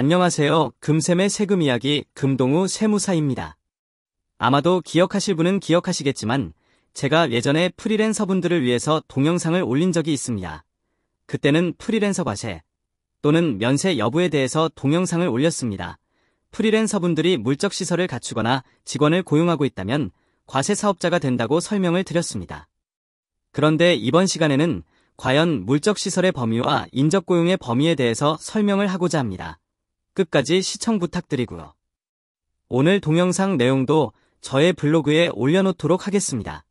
안녕하세요. 금샘의 세금 이야기 금동우 세무사입니다. 아마도 기억하실 분은 기억하시겠지만 제가 예전에 프리랜서분들을 위해서 동영상을 올린 적이 있습니다. 그때는 프리랜서 과세 또는 면세 여부에 대해서 동영상을 올렸습니다. 프리랜서분들이 물적시설을 갖추거나 직원을 고용하고 있다면 과세 사업자가 된다고 설명을 드렸습니다. 그런데 이번 시간에는 과연 물적시설의 범위와 인적고용의 범위에 대해서 설명을 하고자 합니다. 끝까지 시청 부탁드리고요. 오늘 동영상 내용도 저의 블로그에 올려놓도록 하겠습니다.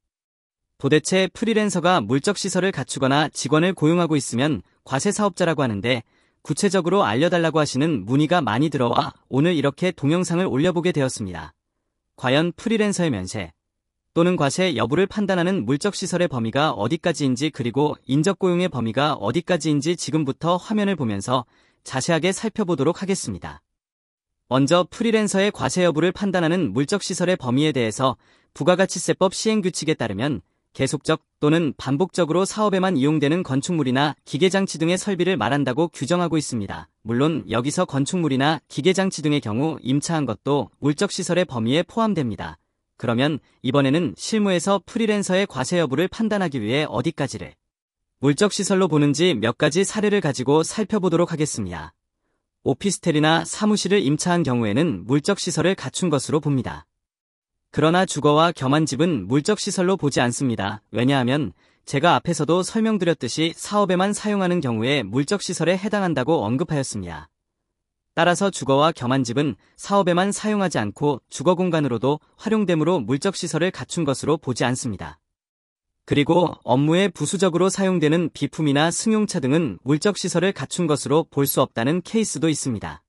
도대체 프리랜서가 물적시설을 갖추거나 직원을 고용하고 있으면 과세사업자라고 하는데 구체적으로 알려달라고 하시는 문의가 많이 들어와 오늘 이렇게 동영상을 올려보게 되었습니다. 과연 프리랜서의 면세 또는 과세 여부를 판단하는 물적시설의 범위가 어디까지인지 그리고 인적고용의 범위가 어디까지인지 지금부터 화면을 보면서 자세하게 살펴보도록 하겠습니다. 먼저 프리랜서의 과세 여부를 판단하는 물적시설의 범위에 대해서 부가가치세법 시행규칙에 따르면 계속적 또는 반복적으로 사업에만 이용되는 건축물이나 기계장치 등의 설비를 말한다고 규정하고 있습니다. 물론 여기서 건축물이나 기계장치 등의 경우 임차한 것도 물적시설의 범위에 포함됩니다. 그러면 이번에는 실무에서 프리랜서의 과세 여부를 판단하기 위해 어디까지를 물적시설로 보는지 몇 가지 사례를 가지고 살펴보도록 하겠습니다. 오피스텔이나 사무실을 임차한 경우에는 물적시설을 갖춘 것으로 봅니다. 그러나 주거와 겸한 집은 물적시설로 보지 않습니다. 왜냐하면 제가 앞에서도 설명드렸듯이 사업에만 사용하는 경우에 물적시설에 해당한다고 언급하였습니다. 따라서 주거와 겸한 집은 사업에만 사용하지 않고 주거공간으로도 활용되므로 물적시설을 갖춘 것으로 보지 않습니다. 그리고 업무에 부수적으로 사용되는 비품이나 승용차 등은 물적시설을 갖춘 것으로 볼 수 없다는 케이스도 있습니다.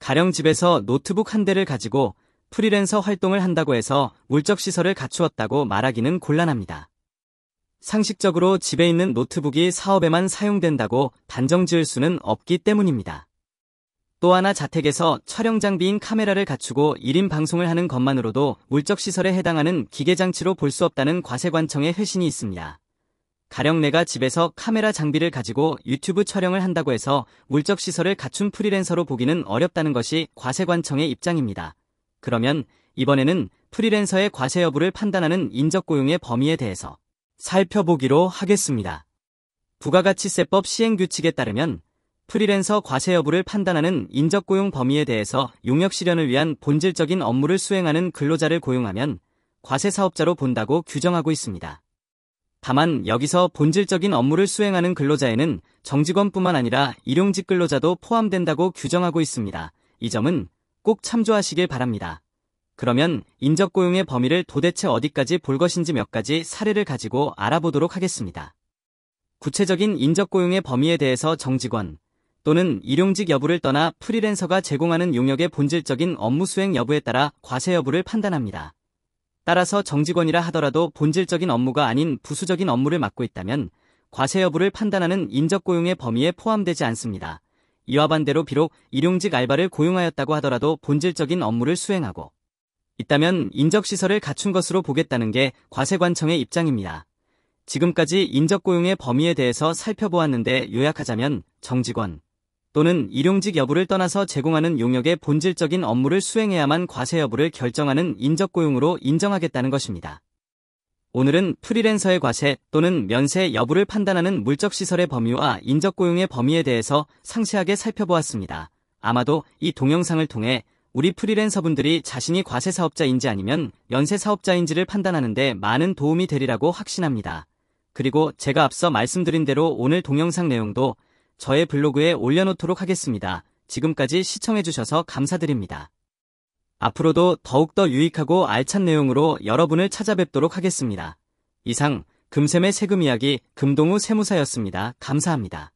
가령 집에서 노트북 한 대를 가지고 프리랜서 활동을 한다고 해서 물적시설을 갖추었다고 말하기는 곤란합니다. 상식적으로 집에 있는 노트북이 사업에만 사용된다고 단정 지을 수는 없기 때문입니다. 또 하나 자택에서 촬영 장비인 카메라를 갖추고 1인 방송을 하는 것만으로도 물적시설에 해당하는 기계장치로 볼 수 없다는 과세관청의 회신이 있습니다. 가령 내가 집에서 카메라 장비를 가지고 유튜브 촬영을 한다고 해서 물적시설을 갖춘 프리랜서로 보기는 어렵다는 것이 과세관청의 입장입니다. 그러면 이번에는 프리랜서의 과세 여부를 판단하는 인적고용의 범위에 대해서 살펴보기로 하겠습니다. 부가가치세법 시행규칙에 따르면 프리랜서 과세 여부를 판단하는 인적고용 범위에 대해서 용역 실현을 위한 본질적인 업무를 수행하는 근로자를 고용하면 과세사업자로 본다고 규정하고 있습니다. 다만 여기서 본질적인 업무를 수행하는 근로자에는 정직원뿐만 아니라 일용직 근로자도 포함된다고 규정하고 있습니다. 이 점은 꼭 참조하시길 바랍니다. 그러면 인적고용의 범위를 도대체 어디까지 볼 것인지 몇 가지 사례를 가지고 알아보도록 하겠습니다. 구체적인 인적고용의 범위에 대해서 정직원 또는 일용직 여부를 떠나 프리랜서가 제공하는 용역의 본질적인 업무 수행 여부에 따라 과세 여부를 판단합니다. 따라서 정직원이라 하더라도 본질적인 업무가 아닌 부수적인 업무를 맡고 있다면 과세 여부를 판단하는 인적고용의 범위에 포함되지 않습니다. 이와 반대로 비록 일용직 알바를 고용하였다고 하더라도 본질적인 업무를 수행하고 있다면 인적시설을 갖춘 것으로 보겠다는 게 과세관청의 입장입니다. 지금까지 인적고용의 범위에 대해서 살펴보았는데 요약하자면 정직원 또는 일용직 여부를 떠나서 제공하는 용역의 본질적인 업무를 수행해야만 과세 여부를 결정하는 인적고용으로 인정하겠다는 것입니다. 오늘은 프리랜서의 과세 또는 면세 여부를 판단하는 물적시설의 범위와 인적고용의 범위에 대해서 상세하게 살펴보았습니다. 아마도 이 동영상을 통해 우리 프리랜서분들이 자신이 과세사업자인지 아니면 면세사업자인지를 판단하는 데 많은 도움이 되리라고 확신합니다. 그리고 제가 앞서 말씀드린 대로 오늘 동영상 내용도 저의 블로그에 올려놓도록 하겠습니다. 지금까지 시청해주셔서 감사드립니다. 앞으로도 더욱더 유익하고 알찬 내용으로 여러분을 찾아뵙도록 하겠습니다. 이상 금샘의 세금 이야기 금동우 세무사였습니다. 감사합니다.